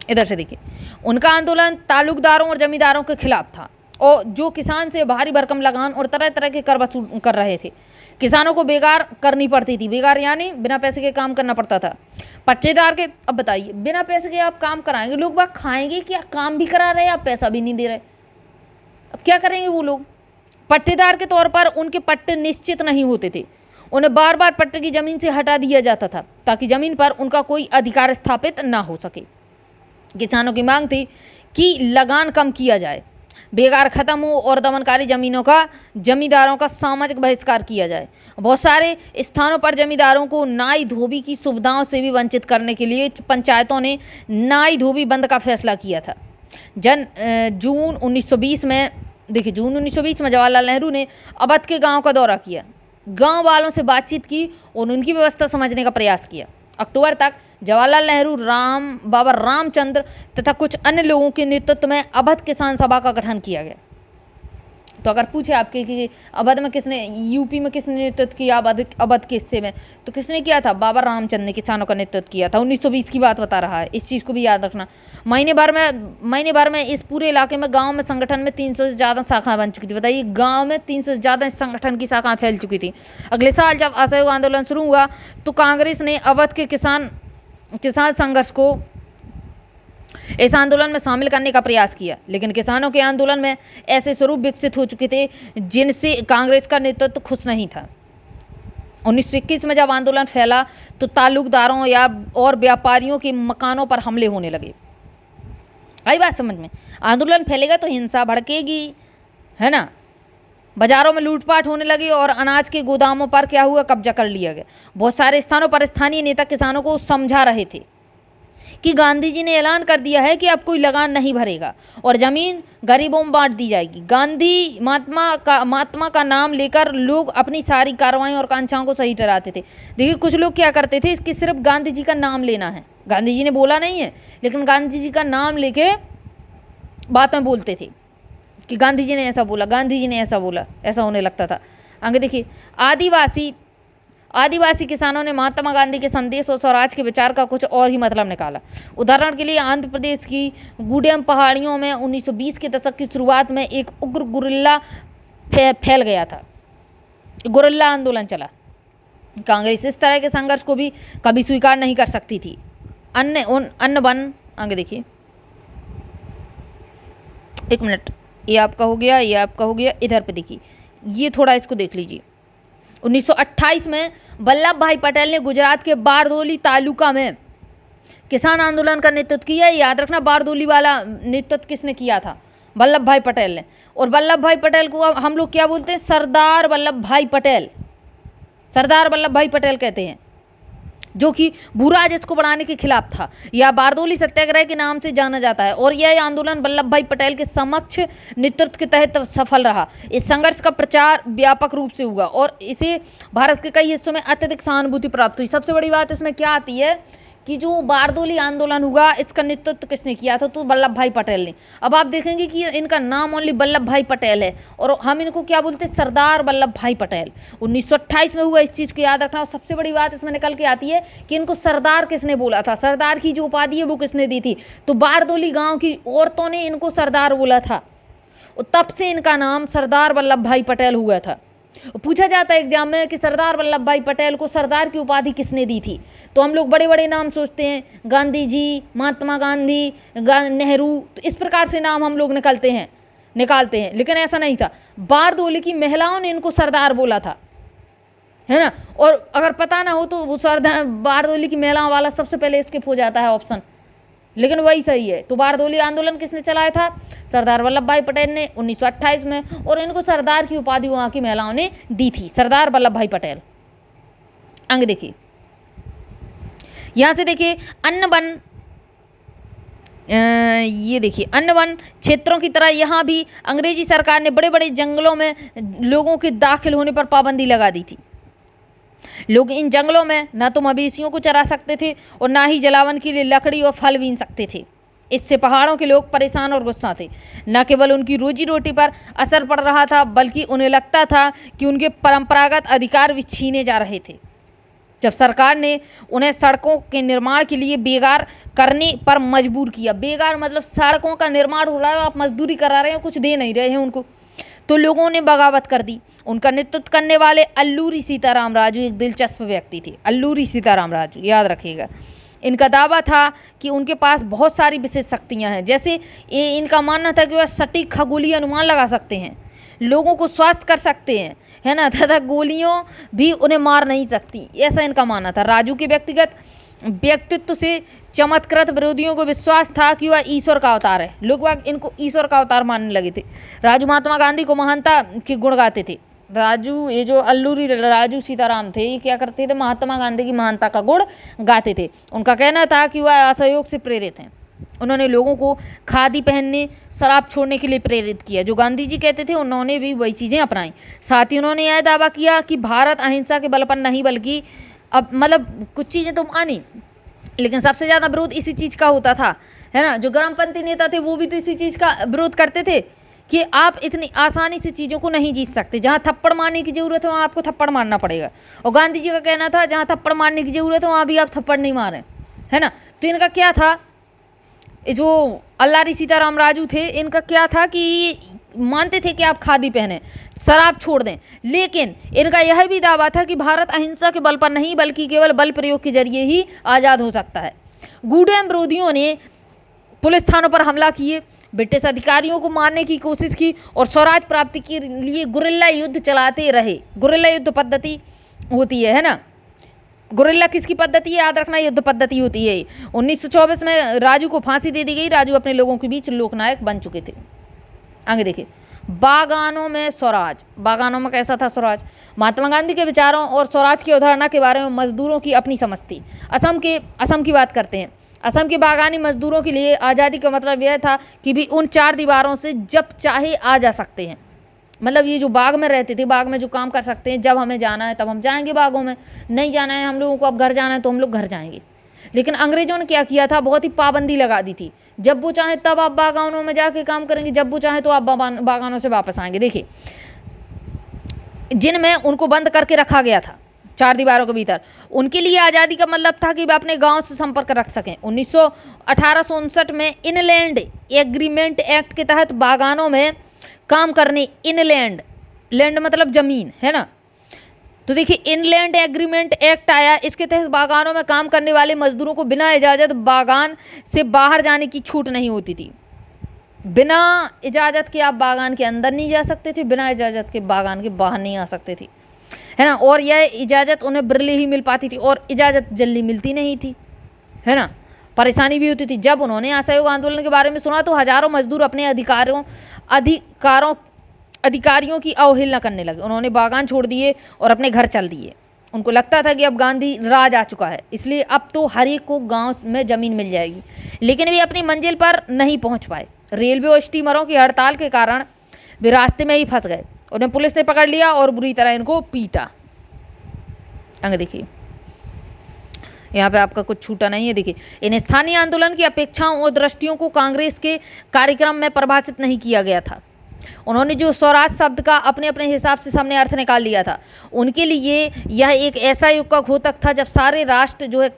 इधर से देखिए, उनका आंदोलन तालुकदारों और जमींदारों के खिलाफ था, और जो किसान से भारी भरकम लगान और तरह तरह के कर वसूल कर रहे थे। किसानों को बेगार करनी पड़ती थी। बेगार यानी बिना पैसे के काम करना पड़ता था। पट्टेदार के, अब बताइए, बिना पैसे के आप काम कराएंगे, लोग बात खाएंगे क्या। काम भी करा रहे, आप पैसा भी नहीं दे रहे, अब क्या करेंगे वो लोग। पट्टेदार के तौर पर उनके पट्टे निश्चित नहीं होते थे। उन्हें बार बार पट्टे की जमीन से हटा दिया जाता था, ताकि जमीन पर उनका कोई अधिकार स्थापित ना हो सके। किसानों की मांग थी कि लगान कम किया जाए, बेगार खत्म हो और दमनकारी जमीनों का जमींदारों का सामाजिक बहिष्कार किया जाए। बहुत सारे स्थानों पर जमींदारों को नाई धोबी की सुविधाओं से भी वंचित करने के लिए पंचायतों ने नाई धोबी बंद का फैसला किया था। जून 1920 में देखिए, जून 1920 में जवाहरलाल नेहरू ने अवध के गांव का दौरा किया, गांव वालों से बातचीत की और उनकी व्यवस्था समझने का प्रयास किया। अक्टूबर तक जवाहरलाल नेहरू, बाबा रामचंद्र तथा कुछ अन्य लोगों के नेतृत्व में अवध किसान सभा का गठन किया गया। तो अगर पूछे आपके कि अवध में किसने, यूपी में किसने नेतृत्व किया अवध के हिस्से में, तो किसने किया था। बाबा रामचंद्र ने किसानों का नेतृत्व किया था। 1920 की बात बता रहा है, इस चीज़ को भी याद रखना। महीने भर में इस पूरे इलाके में गांव में संगठन में 300 से ज़्यादा शाखाएं बन चुकी थी। बताइए, गांव में 300 से ज़्यादा इस संगठन की शाखाएं फैल चुकी थी। अगले साल जब असहयोग आंदोलन शुरू हुआ तो कांग्रेस ने अवध के किसान संघर्ष को इस आंदोलन में शामिल करने का प्रयास किया, लेकिन किसानों के आंदोलन में ऐसे स्वरूप विकसित हो चुके थे जिनसे कांग्रेस का नेतृत्व खुश नहीं था। 1921 में जब आंदोलन फैला तो तालुकदारों और व्यापारियों के मकानों पर हमले होने लगे। आई बात समझ में। आंदोलन फैलेगा तो हिंसा भड़केगी, है ना। बाजारों में लूटपाट होने लगी और अनाज के गोदामों पर क्या हुआ, कब्जा कर लिया गया। बहुत सारे स्थानों पर स्थानीय नेता किसानों को समझा रहे थे कि गांधी जी ने ऐलान कर दिया है कि अब कोई लगान नहीं भरेगा और जमीन गरीबों में बांट दी जाएगी। गांधी महात्मा का नाम लेकर लोग अपनी सारी कार्रवाई और कांक्षाओं को सही ठहराते थे। देखिए, कुछ लोग क्या करते थे, इसकी सिर्फ गांधी जी का नाम लेना है, गांधी जी ने बोला नहीं है, लेकिन गांधी जी का नाम लेके बात में बोलते थे कि गांधी जी ने ऐसा बोला, गांधी जी ने ऐसा बोला, ऐसा होने लगता था। आगे देखिए, आदिवासी किसानों ने महात्मा गांधी के संदेश और स्वराज के विचार का कुछ और ही मतलब निकाला। उदाहरण के लिए आंध्र प्रदेश की गुडेम पहाड़ियों में 1920 के दशक की शुरुआत में एक उग्र गुरिल्ला फैल गया था, गुरिल्ला आंदोलन चला। कांग्रेस इस तरह के संघर्ष को भी कभी स्वीकार नहीं कर सकती थी। आगे देखिए, एक मिनट, ये आपका हो गया, ये आपका हो गया। इधर पे देखिए, ये थोड़ा इसको देख लीजिए। 1928 में वल्लभ भाई पटेल ने गुजरात के बारदोली तालुका में किसान आंदोलन का नेतृत्व किया। याद रखना, बारदोली वाला नेतृत्व किसने किया था, वल्लभ भाई पटेल ने। और वल्लभ भाई पटेल को अब हम लोग क्या बोलते हैं, सरदार वल्लभ भाई पटेल, सरदार वल्लभ भाई पटेल कहते हैं, जो कि भूराज इसको बढ़ाने के खिलाफ था, या बारदोली सत्याग्रह के नाम से जाना जाता है। और यह आंदोलन वल्लभ भाई पटेल के समक्ष नेतृत्व के तहत सफल रहा। इस संघर्ष का प्रचार व्यापक रूप से हुआ और इसे भारत के कई हिस्सों में अत्यधिक सहानुभूति प्राप्त हुई। सबसे बड़ी बात इसमें क्या आती है कि जो बारदोली आंदोलन हुआ, इसका नेतृत्व किसने किया था, तो वल्लभ भाई पटेल ने। अब आप देखेंगे कि इनका नाम ओनली वल्लभ भाई पटेल है और हम इनको क्या बोलते हैं, सरदार वल्लभ भाई पटेल। 1928 में हुआ, इस चीज़ को याद रखना। और सबसे बड़ी बात इसमें निकल के आती है कि इनको सरदार किसने बोला था, सरदार की जो उपाधि है वो किसने दी थी, तो बारदोली गाँव की औरतों ने इनको सरदार बोला था और तब से इनका नाम सरदार वल्लभ भाई पटेल हुआ था। पूछा जाता है एग्जाम में कि सरदार वल्लभ भाई पटेल को सरदार की उपाधि किसने दी थी, तो हम लोग बड़े बड़े नाम सोचते हैं, गांधी जी, महात्मा गांधी, नेहरू, तो इस प्रकार से नाम हम लोग निकलते हैं। निकालते हैं, लेकिन ऐसा नहीं था। बारदोली की महिलाओं ने इनको सरदार बोला था, है ना। और अगर पता ना हो तो वो सरदार बारदोली की महिलाओं वाला सबसे पहले स्किप हो जाता है ऑप्शन, लेकिन वही सही है। तो बारदोली आंदोलन किसने चलाया था? सरदार वल्लभ भाई पटेल ने 1928 में, और इनको सरदार की उपाधि वहाँ की महिलाओं ने दी थी, सरदार वल्लभ भाई पटेल। अंग देखिए, यहाँ से देखिए अन्य वन, ये देखिए अन्य वन क्षेत्रों की तरह यहाँ भी अंग्रेजी सरकार ने बड़े बड़े जंगलों में लोगों के दाखिल होने पर पाबंदी लगा दी थी। लोग इन जंगलों में ना तो मवेशियों को चरा सकते थे और ना ही जलावन के लिए लकड़ी और फल बीन सकते थे। इससे पहाड़ों के लोग परेशान और गुस्सा थे। न केवल उनकी रोजी रोटी पर असर पड़ रहा था, बल्कि उन्हें लगता था कि उनके परंपरागत अधिकार भी छीने जा रहे थे। जब सरकार ने उन्हें सड़कों के निर्माण के लिए बेगार करने पर मजबूर किया, बेगार मतलब सड़कों का निर्माण हो रहा है, आप मजदूरी करा रहे हो, कुछ दे नहीं रहे हैं उनको, तो लोगों ने बगावत कर दी। उनका नेतृत्व करने वाले अल्लूरी सीताराम राजू एक दिलचस्प व्यक्ति थे। अल्लूरी सीताराम राजू, याद रखिएगा। इनका दावा था कि उनके पास बहुत सारी विशेष शक्तियां हैं, जैसे इनका मानना था कि वह सटीक खगोलीय अनुमान लगा सकते हैं, लोगों को स्वस्थ कर सकते हैं, है ना, तथा गोलियों भी उन्हें मार नहीं सकती, ऐसा इनका मानना था। राजू के व्यक्तिगत व्यक्तित्व से चमत्कृत विरोधियों को विश्वास था कि वह ईश्वर का अवतार है। लोग बाग इनको ईश्वर का अवतार मानने लगे थे। राजू महात्मा गांधी को महानता के गुण गाते थे। राजू, ये जो अल्लूरी राजू सीताराम थे, ये क्या करते थे? महात्मा गांधी की महानता का गुण गाते थे। उनका कहना था कि वह असहयोग से प्रेरित हैं। उन्होंने लोगों को खादी पहनने, शराब छोड़ने के लिए प्रेरित किया। जो गांधी जी कहते थे उन्होंने भी वही चीज़ें अपनाई। साथ ही उन्होंने यह दावा किया कि भारत अहिंसा के बल पर नहीं, बल्कि अब मतलब कुछ चीज़ें तो मानी, लेकिन सबसे ज़्यादा विरोध इसी चीज़ का होता था, है ना। जो गर्मपंथी नेता थे वो भी तो इसी चीज़ का विरोध करते थे कि आप इतनी आसानी से चीज़ों को नहीं जीत सकते, जहाँ थप्पड़ मारने की ज़रूरत है वहाँ आपको थप्पड़ मारना पड़ेगा। और गांधी जी का कहना था जहाँ थप्पड़ मारने की ज़रूरत है वहाँ भी आप थप्पड़ नहीं मारें, है ना। तो इनका क्या था, जो अल्लारी सीताराम राजू थे, इनका क्या था कि मानते थे कि आप खादी पहने, शराब छोड़ दें, लेकिन इनका यह भी दावा था कि भारत अहिंसा के बल पर नहीं, बल्कि केवल बल प्रयोग के जरिए ही आज़ाद हो सकता है। गूढ़े विरोधियों ने पुलिस थानों पर हमला किए, ब्रिटिश अधिकारियों को मारने की कोशिश की और स्वराज प्राप्ति के लिए गुरिल्ला युद्ध चलाते रहे। गुरिल्ला युद्ध पद्धति होती है ना, गुरिल्ला किसकी पद्धति है? याद रखना, युद्ध पद्धति होती है। 1924 में राजू को फांसी दे दी गई। राजू अपने लोगों के बीच लोकनायक बन चुके थे। आगे देखिए, बागानों में स्वराज। बागानों में कैसा था स्वराज? महात्मा गांधी के विचारों और स्वराज की अवधारणा के बारे में मजदूरों की अपनी समझ थी। असम की बात करते हैं। असम के बागानी मजदूरों के लिए आज़ादी का मतलब यह था कि भी उन चार दीवारों से जब चाहे आ जा सकते हैं। मतलब ये जो बाग में रहते थे, बाग में जो काम कर सकते हैं, जब हमें जाना है तब हम जाएंगे बागों में, नहीं जाना है हम लोगों को, अब घर जाना है तो हम लोग घर जाएंगे। लेकिन अंग्रेजों ने क्या किया था? बहुत ही पाबंदी लगा दी थी। जब वो चाहे तब आप बागानों में जाके काम करेंगे, जब वो चाहे तो आप बागानों से वापस आएंगे। देखिए, जिनमें उनको बंद करके रखा गया था चार दीवारों के भीतर, उनके लिए आज़ादी का मतलब था कि वे अपने गांव से संपर्क रख सकें। 1859 में इनलैंड एग्रीमेंट एक्ट के तहत बागानों में काम करने, इनलैंड, लैंड मतलब ज़मीन, है ना। तो देखिए, इनलैंड एग्रीमेंट एक्ट आया। इसके तहत बागानों में काम करने वाले मजदूरों को बिना इजाज़त बागान से बाहर जाने की छूट नहीं होती थी। बिना इजाज़त के आप बागान के अंदर नहीं जा सकते थे, बिना इजाज़त के बागान के बाहर नहीं आ सकते थे, है ना। और यह इजाज़त उन्हें बिरले ही मिल पाती थी, और इजाज़त जल्दी मिलती नहीं थी, है ना। परेशानी भी होती थी। जब उन्होंने असहयोग आंदोलन के बारे में सुना तो हजारों मजदूर अपने अधिकारियों की अवहेलना करने लगे। उन्होंने बागान छोड़ दिए और अपने घर चल दिए। उनको लगता था कि अब गांधी राज आ चुका है, इसलिए अब तो हर एक को गांव में ज़मीन मिल जाएगी। लेकिन वे अपनी मंजिल पर नहीं पहुंच पाए। रेलवे और स्टीमरों की हड़ताल के कारण वे रास्ते में ही फंस गए। उन्हें पुलिस ने पकड़ लिया और बुरी तरह इनको पीटा। आगे देखिए, यहाँ पे आपका कुछ छूटा नहीं है। देखिए, इन स्थानीय आंदोलन की अपेक्षाओं और दृष्टियों को कांग्रेस के कार्यक्रम में परिभाषित नहीं किया गया था। उन्होंने जो स्वराज शब्द का अपने अपने हिसाब से सामने अर्थ निकाल लिया था। उनके लिए यह एक ऐसा युग का घोतक था जब सारे राष्ट्र जो है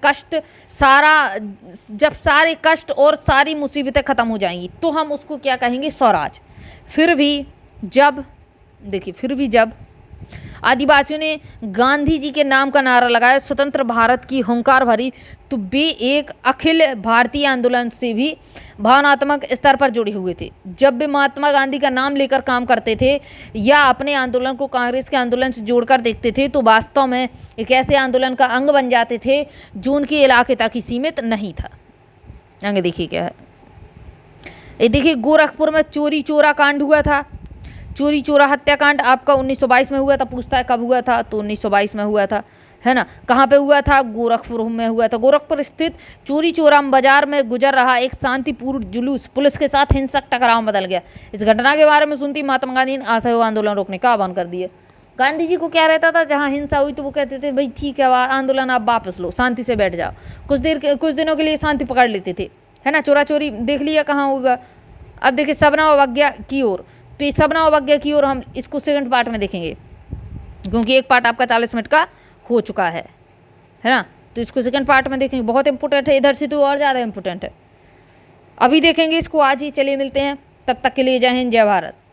जब सारे कष्ट और सारी मुसीबतें खत्म हो जाएंगी, तो हम उसको क्या कहेंगे? स्वराज। फिर भी जब आदिवासियों ने गांधी जी के नाम का नारा लगाया, स्वतंत्र भारत की हुंकार भरी, तो वे एक अखिल भारतीय आंदोलन से भी भावनात्मक स्तर पर जुड़े हुए थे। जब भी महात्मा गांधी का नाम लेकर काम करते थे या अपने आंदोलन को कांग्रेस के आंदोलन से जोड़कर देखते थे तो वास्तव में एक ऐसे आंदोलन का अंग बन जाते थे जो उनके इलाके तक ही सीमित नहीं था। आगे देखिए क्या है, ये देखिए गोरखपुर में चोरी चोरा कांड हुआ था। चोरी चोरा हत्याकांड आपका 1922 में हुआ था। पूछता है कब हुआ था, तो 1922 में हुआ था, है ना। कहाँ पे हुआ था, गोरखपुर में हुआ था। गोरखपुर स्थित चोरी चोराम बाजार में गुजर रहा एक शांतिपूर्ण जुलूस पुलिस के साथ हिंसक टकराव में बदल गया। इस घटना के बारे में सुनती महात्मा गांधी ने असहयोग आंदोलन रोकने का आह्वान कर दिया। गांधी जी को क्या रहता था, जहाँ हिंसा हुई तो वो कहते थे भाई ठीक है आंदोलन आप वापस लो, शांति से बैठ जाओ। कुछ दिनों के लिए शांति पकड़ लेते थे, है ना। चोरा चोरी देख लिया कहाँ होगा। अब देखिए सबना अवज्ञा की ओर, तो ये सबना अवज्ञा की ओर हम इसको सेकंड पार्ट में देखेंगे क्योंकि एक पार्ट आपका 40 मिनट का हो चुका है ना। तो इसको सेकंड पार्ट में देखेंगे, बहुत इंपॉर्टेंट है, इधर से तो और ज़्यादा इंपॉर्टेंट है। अभी देखेंगे इसको आज ही। चलिए मिलते हैं, तब तक के लिए जय हिंद जय भारत।